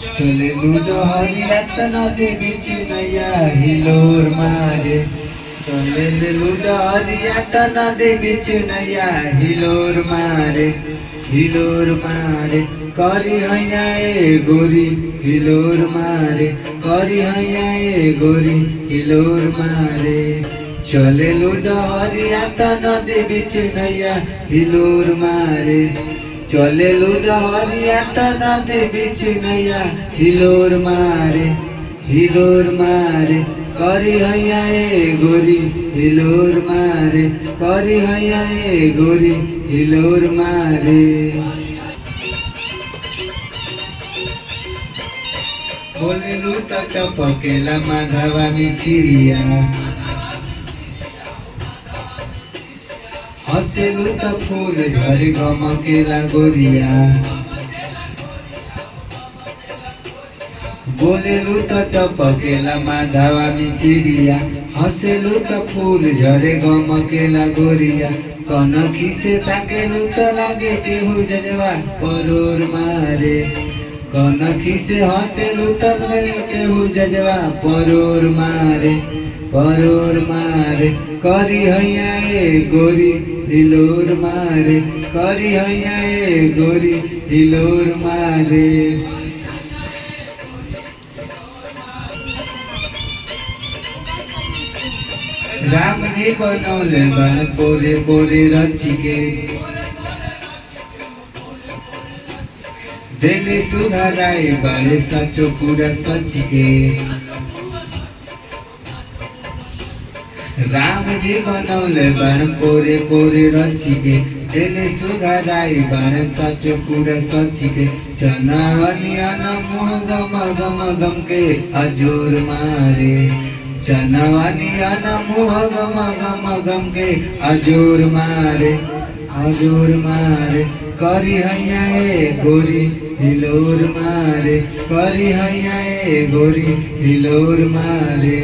চলে লুডহরি এত নদী বিচি নইয়া হিলোর মারে চলে লুডহরি এত নদী বিচি নইয়া হিলোর মারে করি হইয়া এ গোরি হিলোর মারে করি হইয়া এ গোরি হিলোর মারে চলে লুডহরি এত নদী বিচি নইয়া হিলোর মারে চলে লুডহরি এত নদী বিচি নইয়া হিলোর মারে করি হইয়া এ গোরি হিলোর মারে করি হইয়া এ গোরি হিলোর মারে বলে লুটা টপকেলা মাধবা মিছিরিয়া हसे लुटा फूल झर गमकेला गोरिया बोले लुटा टपकेला माधवा मिसिरिया हसे लुटा फूल झरे गमकेला गोरिया कनखी से ताके लुटा लागे केहू जजवा परोर मारे कनखी से हसे लुटा लागे केहू जजवा परोर मारे करी हैया ए गोरी हिलोर मारे करी हैया ए गोरी हिलोर मारे राम जी बनौले बन पोरे पोरे रचिके देले सुधाराई बड़े सचो पूरा सचिके राम जी बनौले बन पोरे पोरे रचिके देले सुधाराई बन सचो पूरा सचिके चनावनियन मोह गम गम गम के अजोर मारे चनावनियन मोह गम गम गम के अजोर मारे करी हैया ए गोरी हिलोर मारे करी हैया ए गोरी हिलोर मारे।